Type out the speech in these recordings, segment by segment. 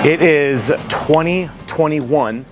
It is 2021.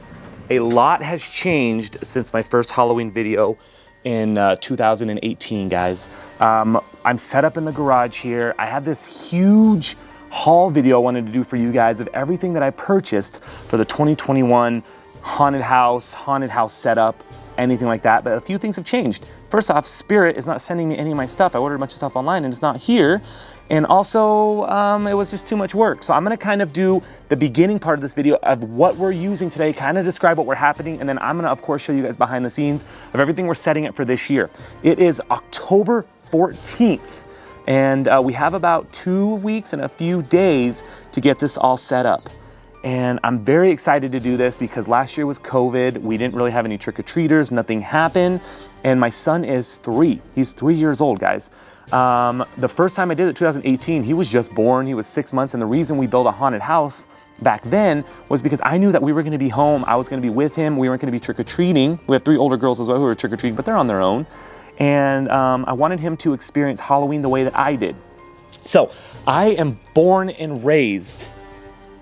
A lot has changed since my first Halloween video in 2018, guys. I'm set up in the garage here. I have this huge haul video I wanted to do for you guys of everything that I purchased for the 2021 haunted house setup, anything like that. But a few things have changed. First off, Spirit is not sending me any of my stuff. I ordered a bunch of stuff online and it's not here. And also, it was just too much work. So I'm gonna kind of do the beginning part of this video of what we're using today, kind of describe what we're happening, and then I'm gonna, of course, show you guys behind the scenes of everything we're setting up for this year. It is October 14th, and we have about 2 weeks and a few days to get this all set up. And I'm very excited to do this because last year was COVID. We didn't really have any trick-or-treaters, nothing happened. And my son is 3. He's 3 years old, guys. The first time I did it, 2018, he was just born. He was 6 months. And the reason we built a haunted house back then was because I knew that we were gonna be home. I was gonna be with him. We weren't gonna be trick-or-treating. We have 3 older girls as well who are trick-or-treating, but they're on their own. And I wanted him to experience Halloween the way that I did. So I am born and raised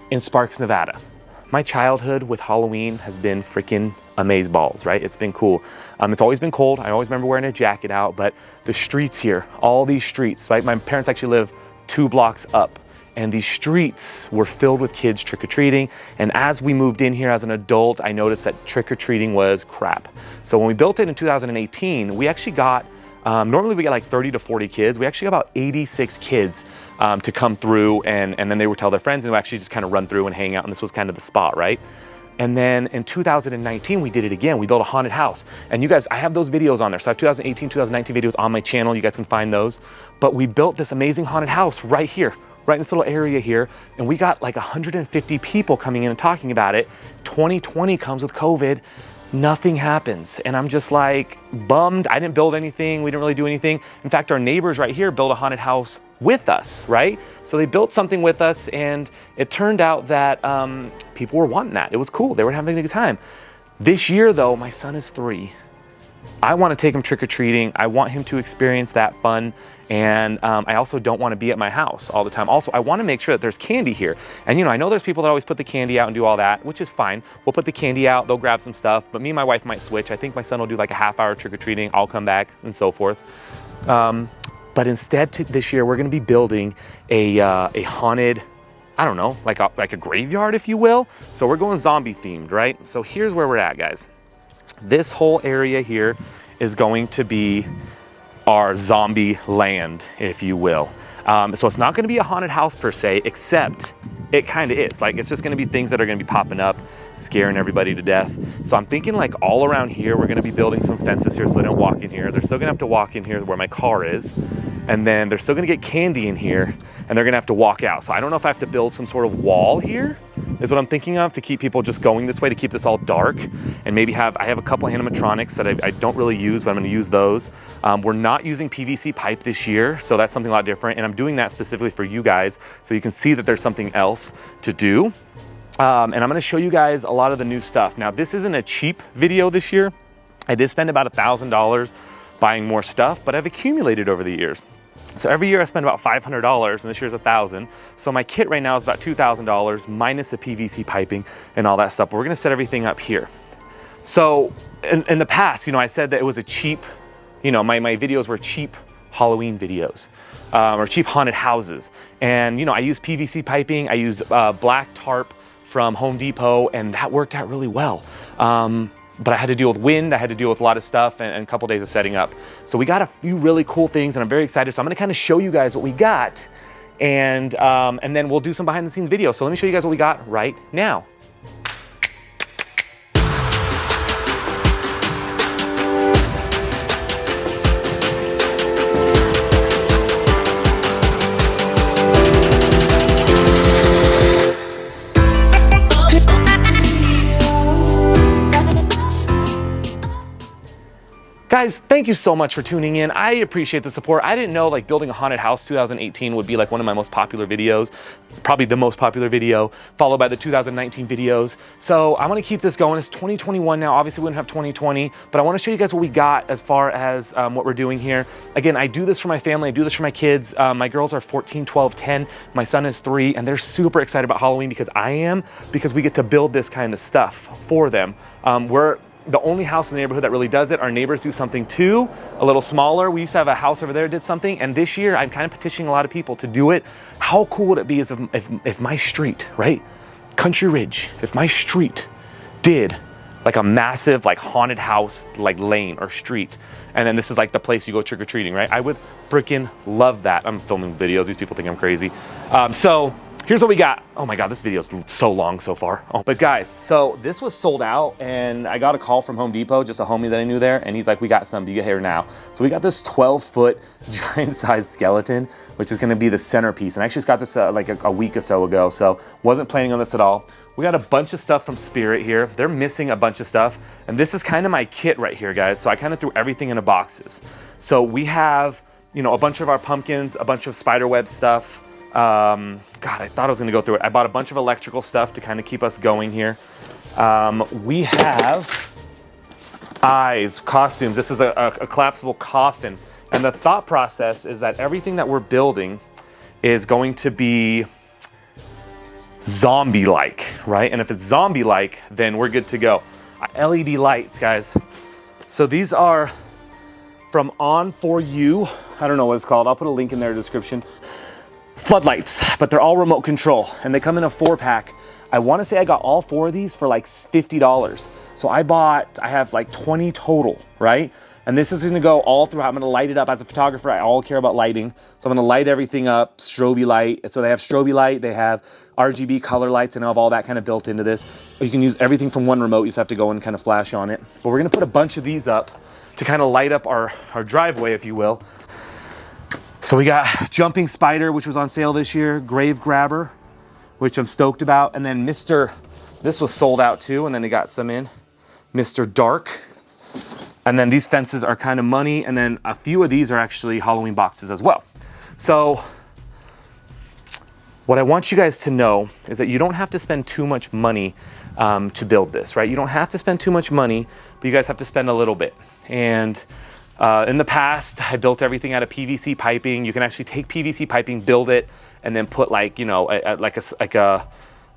in Sparks, Nevada. My childhood with Halloween has been freaking amazeballs, right? It's been cool. It's always been cold. I always remember wearing a jacket out, but the streets here, all these streets, right? My parents actually live 2 blocks up, and these streets were filled with kids trick-or-treating. And as we moved in here as an adult, I noticed that trick-or-treating was crap. So when we built it in 2018, we actually got, normally we get like 30 to 40 kids. We actually got about 86 kids to come through, and then they would tell their friends, and we actually just kind of run through and hang out, and this was kind of the spot, right? And then in 2019, we did it again. We built a haunted house. And you guys, I have those videos on there. So I have 2018, 2019 videos on my channel. You guys can find those. But we built this amazing haunted house right here, right in this little area here. And we got like 150 people coming in and talking about it. 2020 comes with COVID. Nothing happens. And I'm just like bummed. I didn't build anything. We didn't really do anything. In fact, our neighbors right here built a haunted house with us, right? So they built something with us, and it turned out that people were wanting that. It was cool. They were having a good time. This year though, my son is 3. I want to take him trick-or-treating. I want him to experience that fun. And I also don't want to be at my house all the time. Also, I want to make sure that there's candy here. And you know, I know there's people that always put the candy out and do all that, which is fine. We'll put the candy out, they'll grab some stuff, but me and my wife might switch. I think my son will do like a half-hour trick-or-treating, I'll come back, and so forth. But instead this year, we're gonna be building a haunted, I don't know, like a graveyard, if you will. So we're going zombie themed, right? So here's where we're at, guys. This whole area here is going to be our zombie land, if you will. So it's not gonna be a haunted house per se, except it kind of is. Like, it's just gonna be things that are gonna be popping up, scaring everybody to death. So I'm thinking like all around here, we're gonna be building some fences here so they don't walk in here. They're still gonna have to walk in here where my car is. And then they're still gonna get candy in here, and they're gonna have to walk out. So I don't know if I have to build some sort of wall here, is what I'm thinking of, to keep people just going this way, to keep this all dark. And maybe I have a couple animatronics that I don't really use, but I'm gonna use those. We're not using PVC pipe this year, so that's something a lot different. And I'm doing that specifically for you guys, so you can see that there's something else to do. And I'm gonna show you guys a lot of the new stuff. Now, this isn't a cheap video this year. I did spend about $1,000 buying more stuff, but I've accumulated over the years. So every year I spend about $500, and this year's $1,000. So my kit right now is about $2,000 minus the PVC piping and all that stuff. But we're gonna set everything up here. So in the past, you know, I said that it was a cheap, you know, my videos were cheap Halloween videos, or cheap haunted houses. And you know, I used PVC piping, I used black tarp from Home Depot, and that worked out really well. But I had to deal with wind, I had to deal with a lot of stuff, and a couple days of setting up. So we got a few really cool things, and I'm very excited. So I'm gonna kind of show you guys what we got, and then we'll do some behind the scenes videos. So let me show you guys what we got right now. guys, thank you so much for tuning in. I appreciate the support. I didn't know like building a haunted house 2018 would be like one of my most popular videos, probably the most popular video, followed by the 2019 videos. So I'm gonna keep this going. It's 2021 now. Obviously we don't have 2020, but I wanna show you guys what we got as far as what we're doing here. Again, I do this for my family. I do this for my kids. My girls are 14, 12, 10. My son is 3, and they're super excited about Halloween because I am, because we get to build this kind of stuff for them. We're the only house in the neighborhood that really does it. Our neighbors do something too, a little smaller. We used to have a house over there that did something, and this year I'm kind of petitioning a lot of people to do it. How cool would it be if my street, right? Country Ridge, if my street did like a massive like haunted house like lane or street, and then this is like the place you go trick-or-treating, right? I would freaking love that. I'm filming videos. These people think I'm crazy. So here's what we got. Oh my God, this video is so long so far. Oh, but guys, so this was sold out, and I got a call from Home Depot, just a homie that I knew there, and he's like, we got some, you get here now. So we got this 12-foot giant sized skeleton, which is gonna be the centerpiece. And I actually just got this like a week or so ago, so wasn't planning on this at all. We got a bunch of stuff from Spirit here. They're missing a bunch of stuff, and this is kind of my kit right here, guys. So I kind of threw everything into boxes. So we have, you know, a bunch of our pumpkins, a bunch of spiderweb stuff. God, I thought I was gonna go through it. I bought a bunch of electrical stuff to kind of keep us going here. We have eyes, costumes. This is a collapsible coffin. And the thought process is that everything that we're building is going to be zombie-like, right? And if it's zombie-like, then we're good to go. LED lights, guys. So these are from On4U. I don't know what it's called. I'll put a link in their description. Floodlights, but they're all remote control, and they come in a 4-pack. I want to say I got all 4 of these for like $50. So I have like 20 total, right? And this is going to go all throughout. I'm going to light it up. As a photographer, I all care about lighting. So I'm going to light everything up, strobe light. So they have strobe light, they have RGB color lights, and I have all that kind of built into this. You can use everything from one remote. You just have to go and kind of flash on it. But we're going to put a bunch of these up to kind of light up our driveway, if you will. So we got Jumping Spider, which was on sale this year, Grave Grabber, which I'm stoked about, and then this was sold out too, and then they got some in, Mr. Dark. And then these fences are kind of money, and then a few of these are actually Halloween boxes as well. So what I want you guys to know is that you don't have to spend too much money to build this, right? You don't have to spend too much money, but you guys have to spend a little bit. And in the past, I built everything out of PVC piping. You can actually take PVC piping, build it, and then put like, you know,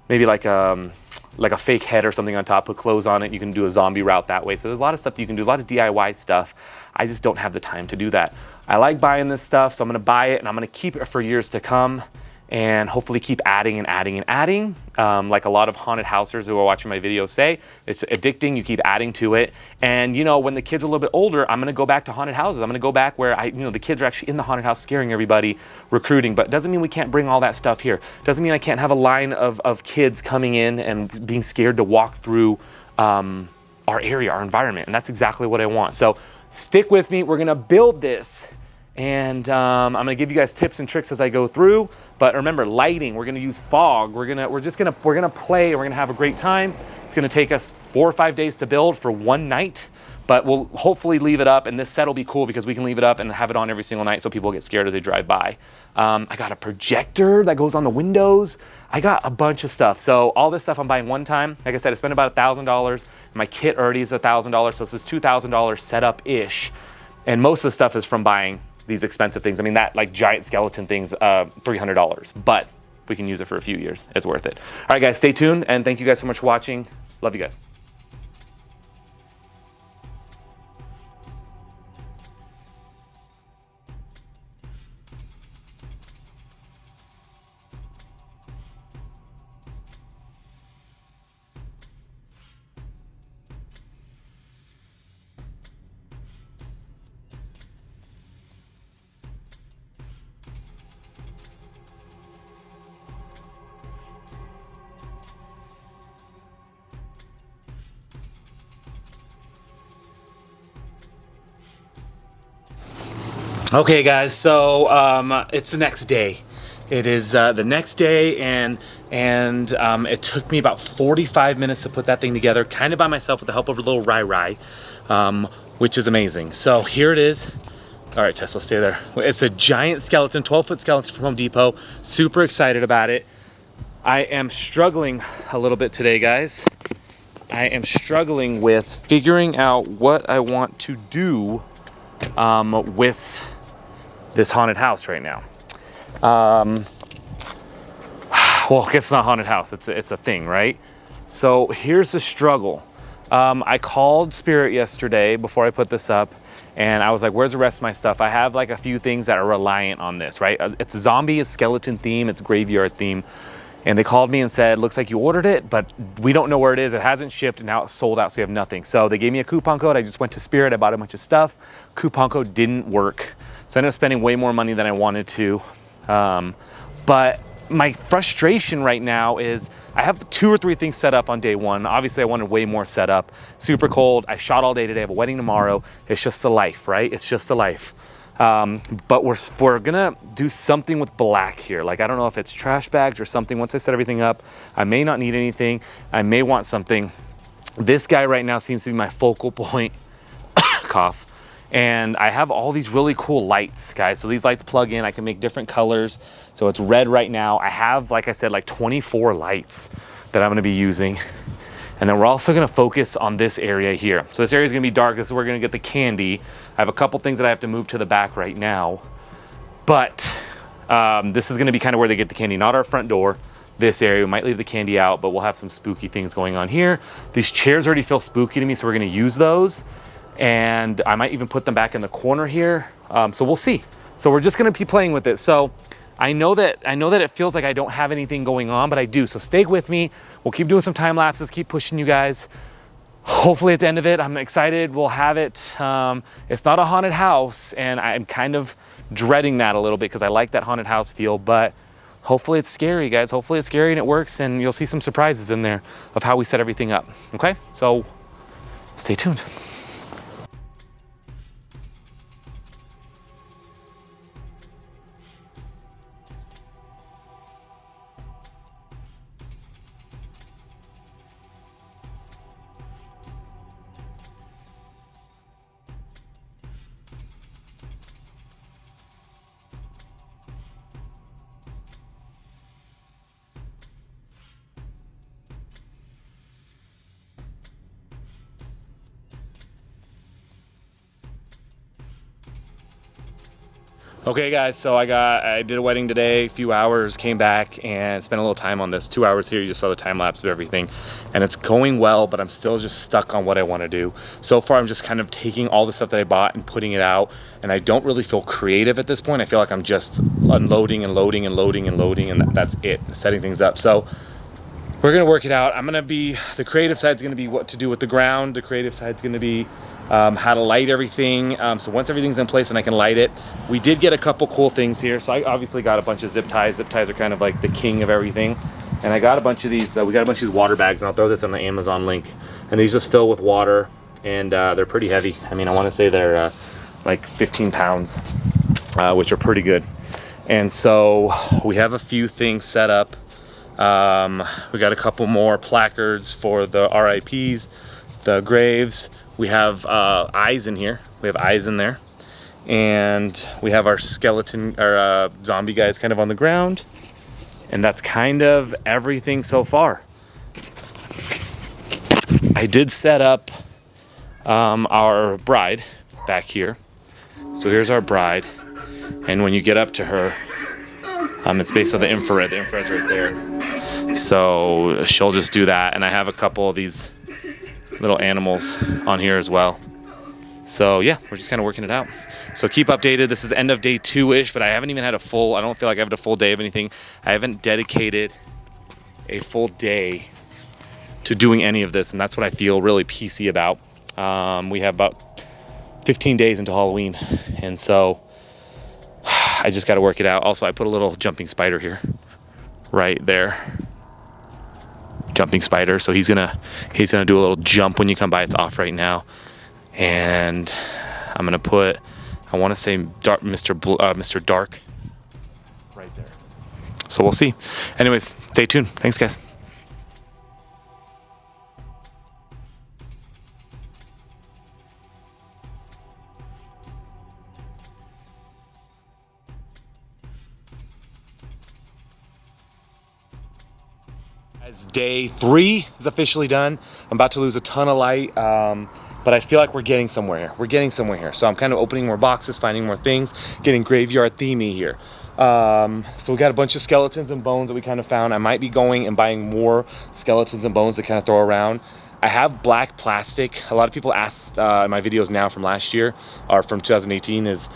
maybe like a fake head or something on top, put clothes on it. You can do a zombie route that way. So there's a lot of stuff that you can do, a lot of DIY stuff. I just don't have the time to do that. I like buying this stuff, so I'm gonna buy it and I'm gonna keep it for years to come, and hopefully keep adding and adding and adding. Like a lot of haunted housers who are watching my videos say, it's addicting, you keep adding to it. And you know, when the kids are a little bit older, I'm gonna go back to haunted houses. I'm gonna go back where the kids are actually in the haunted house scaring everybody, recruiting. But it doesn't mean we can't bring all that stuff here. Doesn't mean I can't have a line of kids coming in and being scared to walk through our area, our environment. And that's exactly what I want. So stick with me, we're gonna build this. And I'm gonna give you guys tips and tricks as I go through. But remember, lighting, we're gonna use fog. We're gonna play, and we're gonna have a great time. It's gonna take us 4 or 5 days to build for one night, but we'll hopefully leave it up, and this set will be cool because we can leave it up and have it on every single night so people get scared as they drive by. I got a projector that goes on the windows. I got a bunch of stuff. So all this stuff I'm buying one time. Like I said, I spent about $1,000. My kit already is $1,000, so this is $2,000 setup-ish. And most of the stuff is from buying these expensive things. I mean, that like giant skeleton thing's $300, but we can use it for a few years. It's worth it. All right, guys, stay tuned, and thank you guys so much for watching. Love you guys. Okay, guys, so it's the next day. It is the next day, and it took me about 45 minutes to put that thing together, kind of by myself with the help of a little Rai. which is amazing. So here it is. All right, Tesla, stay there. It's a giant skeleton, 12-foot skeleton from Home Depot. Super excited about it. I am struggling a little bit today, guys. I am struggling with figuring out what I want to do with this haunted house right now. Well, it's not haunted house, it's a thing, right? So here's the struggle. I called Spirit yesterday before I put this up, and I was like, where's the rest of my stuff? I have like a few things that are reliant on this, right? It's zombie, it's skeleton theme, it's graveyard theme. And they called me and said, looks like you ordered it, but we don't know where it is. It hasn't shipped, and now it's sold out, so you have nothing. So they gave me a coupon code. I just went to Spirit, I bought a bunch of stuff. Coupon code didn't work. So I ended up spending way more money than I wanted to. But my frustration right now is I have 2 or 3 things set up on day 1. Obviously, I wanted way more set up. Super cold. I shot all day today. I have a wedding tomorrow. It's just the life, right? It's just the life. But we're gonna do something with black here. Like, I don't know if it's trash bags or something. Once I set everything up, I may not need anything. I may want something. This guy right now seems to be my focal point. Cough. And I have all these really cool lights, guys. So these lights plug in, I can make different colors. So it's red right now. I have, like I said, like 24 lights that I'm gonna be using. And then we're also gonna focus on this area here. So this area is gonna be dark. This is where we're gonna get the candy. I have a couple things that I have to move to the back right now. But this is gonna be kind of where they get the candy, not our front door. This area, we might leave the candy out, but we'll have some spooky things going on here. These chairs already feel spooky to me, so we're gonna use those. And I might even put them back in the corner here. So we'll see. So we're just gonna be playing with it. So I know that it feels like I don't have anything going on, but I do. So stay with me. We'll keep doing some time lapses, keep pushing you guys. Hopefully at the end of it, I'm excited, we'll have it. It's not a haunted house, and I'm kind of dreading that a little bit because I like that haunted house feel, but hopefully it's scary, guys. Hopefully it's scary and it works, and you'll see some surprises in there of how we set everything up, okay? So stay tuned. Okay guys, so I did a wedding today, a few hours, came back and spent a little time on this. 2 hours here, you just saw the time lapse of everything. And it's going well, but I'm still just stuck on what I want to do. So far, I'm just kind of taking all the stuff that I bought and putting it out, and I don't really feel creative at this point. I feel like I'm just unloading and loading and loading and loading, and that's it, setting things up. So we're gonna work it out. The creative side's gonna be what to do with the ground. The creative side's gonna be how to light everything. So once everything's in place and I can light it, we did get a couple cool things here. So I obviously got a bunch of zip ties. Zip ties are kind of like the king of everything. And I got a bunch of these, we got a bunch of these water bags, and I'll throw this on the Amazon link. And these just fill with water, and they're pretty heavy. I mean, I wanna say they're like 15 pounds, which are pretty good. And so we have a few things set up. We got a couple more placards for the RIPs, the graves. We have eyes in here. We have eyes in there. And we have our skeleton, our zombie guys kind of on the ground. And that's kind of everything so far. I did set up our bride back here. So here's our bride. And when you get up to her, it's based on the infrared. The infrared's right there. So she'll just do that. And I have a couple of these little animals on here as well. So yeah, we're just kind of working it out. So keep updated. This is the end of day 2-ish, but I haven't even had I don't feel like I have a full day of anything. I haven't dedicated a full day to doing any of this, and that's what I feel really PC about. We have about 15 days until Halloween, and so I just got to work it out. Also, I put a little jumping spider here, right there. Jumping spider. So he's gonna do a little jump when you come by. It's off right now, and I'm gonna put, I want to say Mr. Dark right there. So we'll see. Anyways, stay tuned. Thanks, guys. As day 3 is officially done, I'm about to lose a ton of light, but I feel like we're getting somewhere here. We're getting somewhere here. So I'm kind of opening more boxes, finding more things, getting graveyard themey here. So we got a bunch of skeletons and bones that we kind of found. I might be going and buying more skeletons and bones to kind of throw around. I have black plastic. A lot of people ask in my videos now from last year or from 2018 is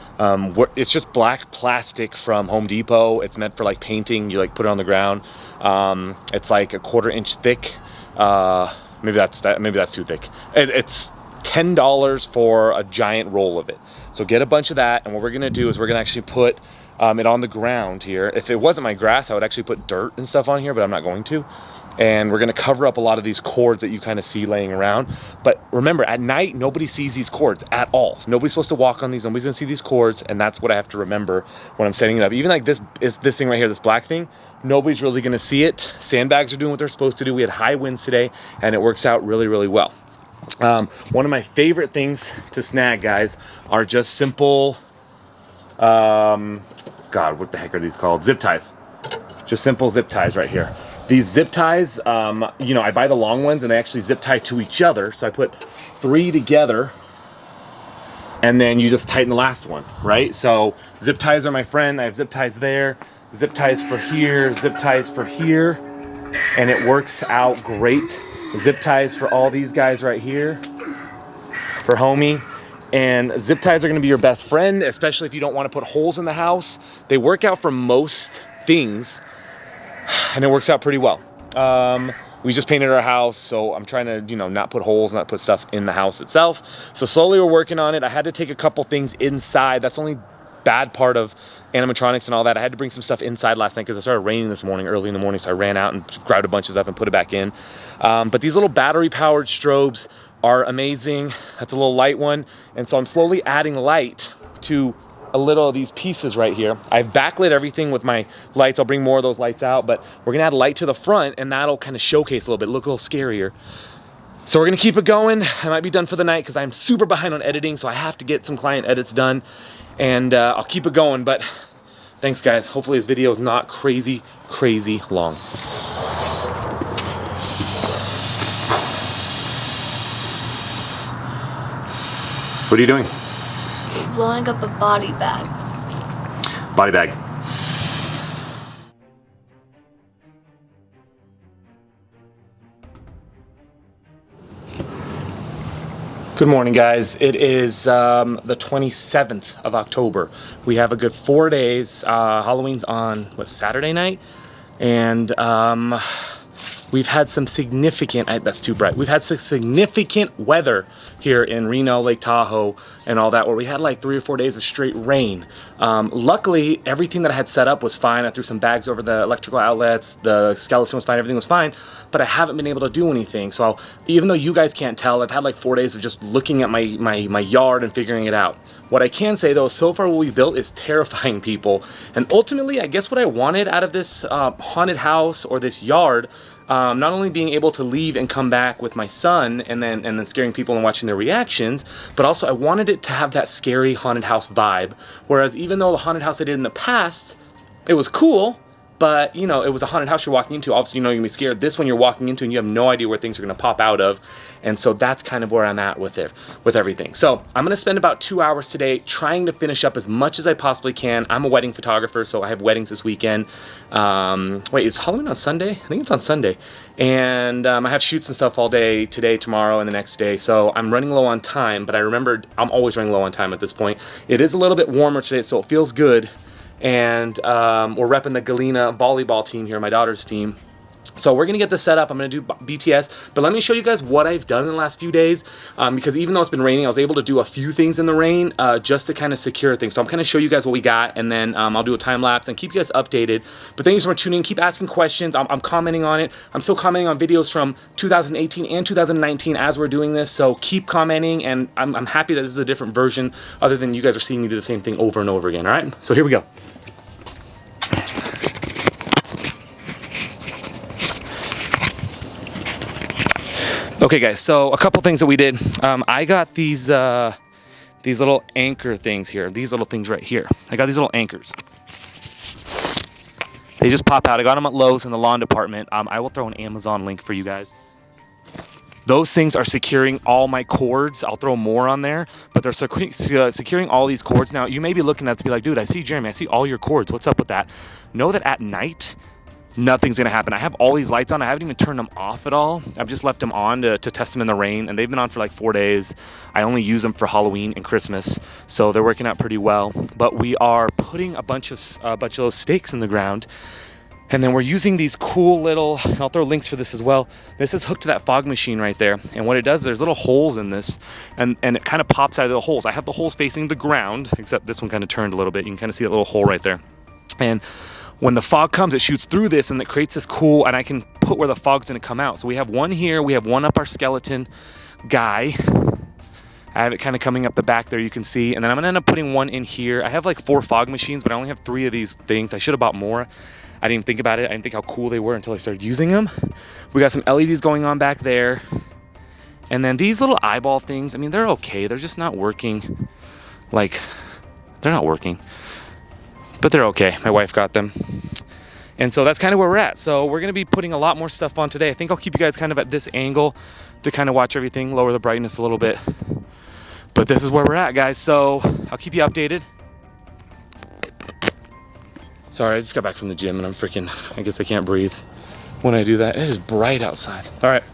it's just black plastic from Home Depot. It's meant for like painting. You like put it on the ground. It's like a 1/4 inch thick. Maybe that's too thick. It's $10 for a giant roll of it. So get a bunch of that, and what we're gonna do is we're gonna actually put it on the ground here. If it wasn't my grass, I would actually put dirt and stuff on here, but I'm not going to. And we're gonna cover up a lot of these cords that you kind of see laying around. But remember, at night, nobody sees these cords at all. Nobody's supposed to walk on these, nobody's gonna see these cords, and that's what I have to remember when I'm setting it up. Even like this thing right here, this black thing, nobody's really gonna see it. Sandbags are doing what they're supposed to do. We had high winds today, and it works out really, really well. One of my favorite things to snag, guys, are just simple, God, what the heck are these called? Zip ties. Just simple zip ties right here. These zip ties, you know, I buy the long ones and they actually zip tie to each other. So I put 3 together and then you just tighten the last one, right? So zip ties are my friend. I have zip ties there, zip ties for here, zip ties for here, and it works out great. Zip ties for all these guys right here, for homie. And zip ties are gonna be your best friend, especially if you don't wanna put holes in the house. They work out for most things, and it works out pretty well. We just painted our house, so I'm trying to, you know, not put holes, not put stuff in the house itself. So slowly we're working on it. I had to take a couple things inside. That's the only bad part of animatronics and all that. I had to bring some stuff inside last night because it started raining this morning, early in the morning, so I ran out and grabbed a bunch of stuff and put it back in. But these little battery-powered strobes are amazing. That's a little light one. And so I'm slowly adding light to a little of these pieces right here. I've backlit everything with my lights. I'll bring more of those lights out, but we're gonna add light to the front and that'll kind of showcase a little bit, look a little scarier. So we're gonna keep it going. I might be done for the night because I'm super behind on editing, so I have to get some client edits done, and I'll keep it going. But thanks, guys. Hopefully this video is not crazy long. What are you doing? Blowing up a body bag. Body bag. Good morning, guys. It is the 27th of October. We have a good 4 days. Halloween's on, what, Saturday night? And we've had some significant, that's too bright. We've had some significant weather here in Reno, Lake Tahoe, and all that, where we had like 3 or 4 days of straight rain. Luckily, everything that I had set up was fine. I threw some bags over the electrical outlets. The skeleton was fine. Everything was fine, but I haven't been able to do anything. So even though you guys can't tell, I've had like 4 days of just looking at my yard and figuring it out. What I can say though, so far what we've built is terrifying people. And ultimately, I guess what I wanted out of this haunted house or this yard, not only being able to leave and come back with my son and then scaring people and watching their reactions, but also I wanted it to have that scary haunted house vibe. Whereas even though the haunted house I did in the past, it was cool, but you know, it was a haunted house you're walking into. Obviously, you know you're gonna be scared. This one you're walking into and you have no idea where things are gonna pop out of. And so that's kind of where I'm at with it, with everything. So I'm gonna spend about 2 hours today trying to finish up as much as I possibly can. I'm a wedding photographer, so I have weddings this weekend. Wait, is Halloween on Sunday? I think it's on Sunday. And I have shoots and stuff all day, today, tomorrow, and the next day. So I'm running low on time, but I remembered I'm always running low on time at this point. It is a little bit warmer today, so it feels good. And we're repping the Galena volleyball team here, my daughter's team. So we're gonna get this set up. I'm gonna do BTS, but let me show you guys what I've done in the last few days, because even though it's been raining, I was able to do a few things in the rain just to kind of secure things. So I'm gonna show you guys what we got, and then I'll do a time lapse and keep you guys updated. But thank you so much for tuning in. Keep asking questions. I'm commenting on it. I'm still commenting on videos from 2018 and 2019 as we're doing this. So keep commenting, and I'm happy that this is a different version other than you guys are seeing me do the same thing over and over again. All right, so here we go. Okay, guys, so a couple things that we did. I got these little anchor things here, these little things right here. I got these little anchors. They just pop out. I got them at Lowe's in the lawn department. I will throw an Amazon link for you guys. Those things are securing all my cords. I'll throw more on there, but they're securing all these cords. Now, you may be looking at it to be like, dude, I see Jeramie. I see all your cords. What's up with that? Know that at night, nothing's gonna happen. I have all these lights on. I haven't even turned them off at all. I've just left them on to test them in the rain, and they've been on for like 4 days. I only use them for Halloween and Christmas, so they're working out pretty well. But we are putting a bunch of those stakes in the ground, and then we're using these cool little, and I'll throw links for this as well. This is hooked to that fog machine right there. And what it does, there's little holes in this, and it kind of pops out of the holes. I have the holes facing the ground, except this one kind of turned a little bit. You can kind of see that little hole right there. And when the fog comes, it shoots through this and it creates this cool, and I can put where the fog's gonna come out. So we have one here, we have one up our skeleton guy. I have it kind of coming up the back there, you can see. And then I'm gonna end up putting one in here. I have like 4 fog machines, but I only have 3 of these things. I should have bought more. I didn't even think about it. I didn't think how cool they were until I started using them. We got some LEDs going on back there. And then these little eyeball things, I mean, they're okay. They're just not working. Like, they're not working. But they're okay. My wife got them. And so that's kind of where we're at. So we're going to be putting a lot more stuff on today. I think I'll keep you guys kind of at this angle to kind of watch everything, lower the brightness a little bit. But this is where we're at, guys. So I'll keep you updated. Sorry, I just got back from the gym and I'm freaking, I guess I can't breathe when I do that. It is bright outside. All right.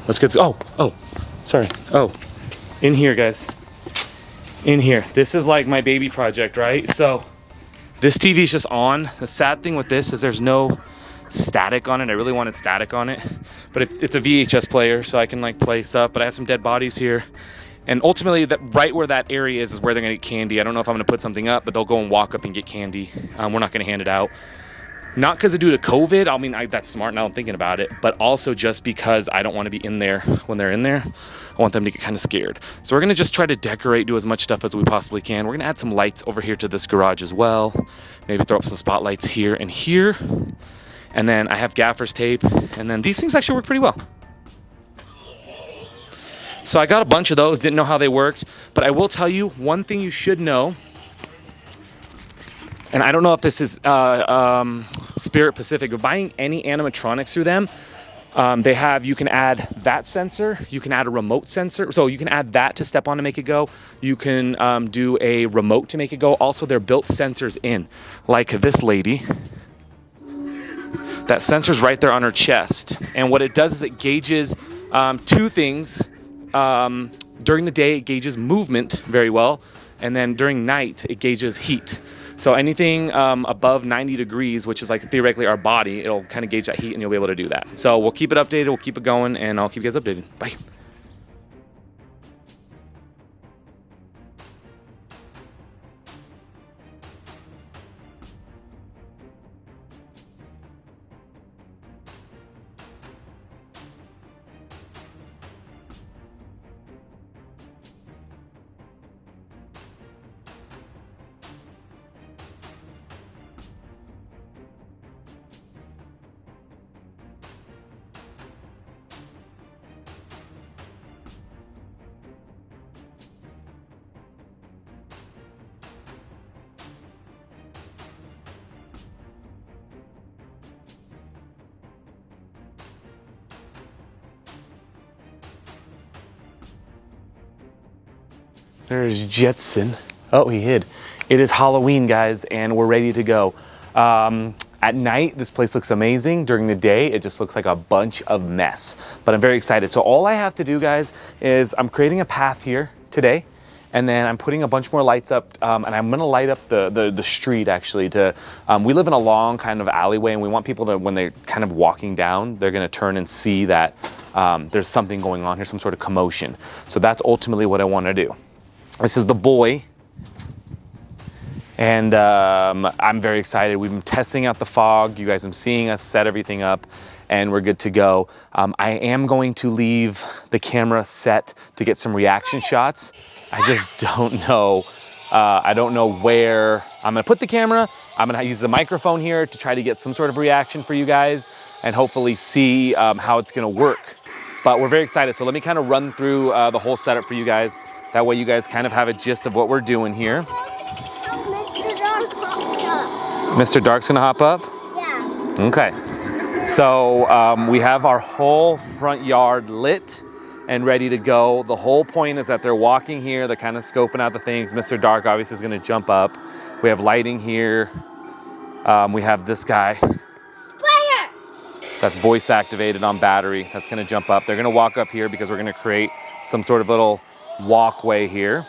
Let's get, sorry. In here, guys. In here. This is like my baby project, right? So this TV's just on. The sad thing with this is there's no static on it. I really wanted static on it, but it's a VHS player, so I can like play stuff, but I have some dead bodies here. And ultimately, right where that area is where they're gonna get candy. I don't know if I'm gonna put something up, but they'll go and walk up and get candy. We're not gonna hand it out. Not because due to COVID, I mean, that's smart now I'm thinking about it, but also just because I don't want to be in there when they're in there. I want them to get kind of scared. So we're going to just try to decorate, do as much stuff as we possibly can. We're going to add some lights over here to this garage as well. Maybe throw up some spotlights here and here. And then I have gaffer's tape, and then these things actually work pretty well. So I got a bunch of those, didn't know how they worked, but I will tell you one thing you should know. And I don't know if this is Spirit Pacific, but buying any animatronics through them, you can add that sensor, you can add a remote sensor. So you can add that to step on to make it go. You can do a remote to make it go. Also, they're built sensors in, like this lady. That sensor's right there on her chest. And what it does is it gauges 2 things. During the day, it gauges movement very well. And then during night, it gauges heat. So anything above 90 degrees, which is like theoretically our body, it'll kind of gauge that heat and you'll be able to do that. So we'll keep it updated, we'll keep it going, and I'll keep you guys updated. Bye. There's Jetson. Oh, he hid. It is Halloween, guys, and we're ready to go. At night, this place looks amazing. During the day, it just looks like a bunch of mess. But I'm very excited. So all I have to do, guys, is I'm creating a path here today, and then I'm putting a bunch more lights up, and I'm gonna light up the street, actually. We live in a long kind of alleyway, and we want people to, when they're kind of walking down, they're gonna turn and see that there's something going on here, some sort of commotion. So that's ultimately what I wanna do. This is the boy, and I'm very excited. We've been testing out the fog. You guys are seeing us set everything up, and we're good to go. I am going to leave the camera set to get some reaction shots. I just don't know. I don't know where I'm gonna put the camera. I'm gonna use the microphone here to try to get some sort of reaction for you guys and hopefully see how it's gonna work. But we're very excited. So let me kind of run through the whole setup for you guys. That way you guys kind of have a gist of what we're doing here. Mr. Dark's gonna hop up? Yeah. Okay. So we have our whole front yard lit and ready to go. The whole point is that they're walking here, they're kind of scoping out the things. Mr. Dark obviously is gonna jump up. We have lighting here. We have this guy. That's voice activated on battery. That's gonna jump up. They're gonna walk up here because we're gonna create some sort of little walkway here.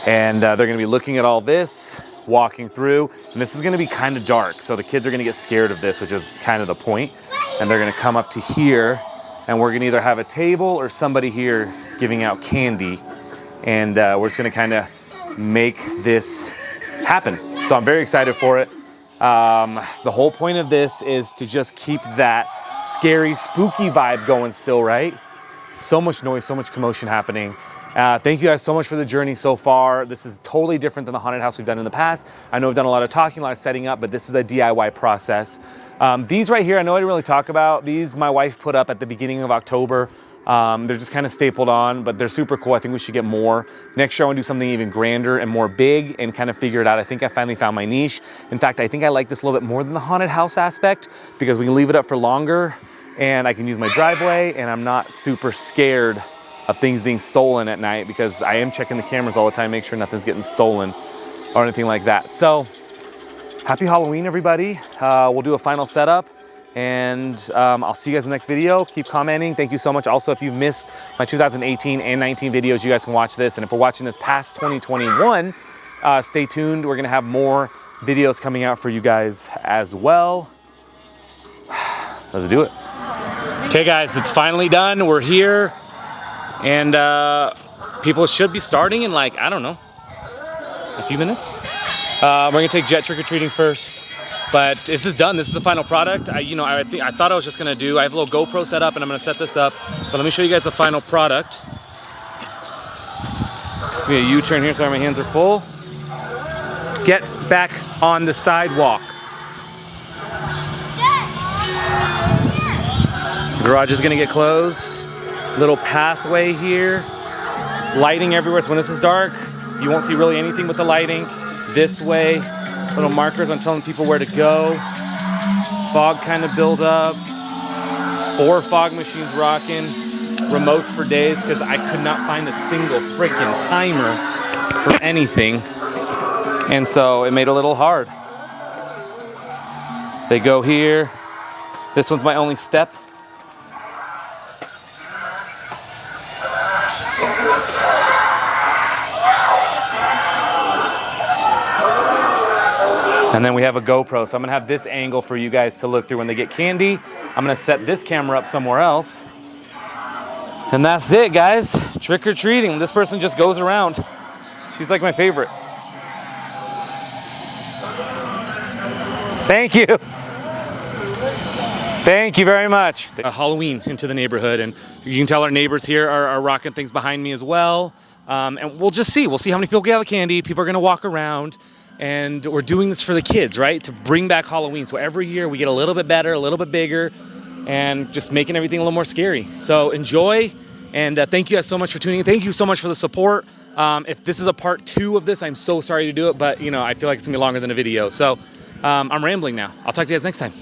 And they're gonna be looking at all this, walking through, and this is gonna be kind of dark. So the kids are gonna get scared of this, which is kind of the point. And they're gonna come up to here, and we're gonna either have a table or somebody here giving out candy. And we're just gonna kind of make this happen. So I'm very excited for it. The whole point of this is to just keep that scary, spooky vibe going still, right? So much noise, so much commotion happening. Thank you guys so much for the journey so far. This is totally different than the haunted house we've done in the past. I know we've done a lot of talking, a lot of setting up, but this is a DIY process. These right here, I know I didn't really talk about. These my wife put up at the beginning of October. They're just kind of stapled on, but they're super cool. I think we should get more. Next year, I want to do something even grander and more big and kind of figure it out. I think I finally found my niche. In fact, I think I like this a little bit more than the haunted house aspect because we can leave it up for longer and I can use my driveway and I'm not super scared of things being stolen at night because I am checking the cameras all the time, make sure nothing's getting stolen or anything like that. So happy Halloween, everybody. We'll do a final setup. And I'll see you guys in the next video. Keep commenting. Thank you so much. Also, if you've missed my 2018 and 19 videos, you guys can watch this. And if we're watching this past 2021, stay tuned. We're gonna have more videos coming out for you guys as well. Let's do it. Okay guys, it's finally done. We're here. And people should be starting in like, I don't know, a few minutes. We're gonna take Jet trick-or-treating first. But this is done. This is the final product. I thought I was just gonna do. I have a little GoPro set up, and I'm gonna set this up. But let me show you guys the final product. Give me a U-turn here. Sorry, my hands are full. Get back on the sidewalk. The garage is gonna get closed. Little pathway here. Lighting everywhere. So when this is dark, you won't see really anything with the lighting. This way. Little markers on telling people where to go. Fog kind of build up. 4 fog machines rocking. Remotes for days because I could not find a single freaking timer for anything. And so it made it a little hard. They go here. This one's my only step. And then we have a GoPro, so I'm gonna have this angle for you guys to look through when they get candy. I'm gonna set this camera up somewhere else. And that's it, guys. Trick or treating. This person just goes around. She's like my favorite. Thank you. Thank you very much. Halloween into the neighborhood, and you can tell our neighbors here are rocking things behind me as well. And we'll just see. We'll see how many people get the candy. People are gonna walk around. And we're doing this for the kids, right? To bring back Halloween. So every year we get a little bit better, a little bit bigger, and just making everything a little more scary. So enjoy, and thank you guys so much for tuning in. Thank you so much for the support. If this is a part 2 of this, I'm so sorry to do it, but you know, I feel like it's gonna be longer than a video. So I'm rambling now. I'll talk to you guys next time.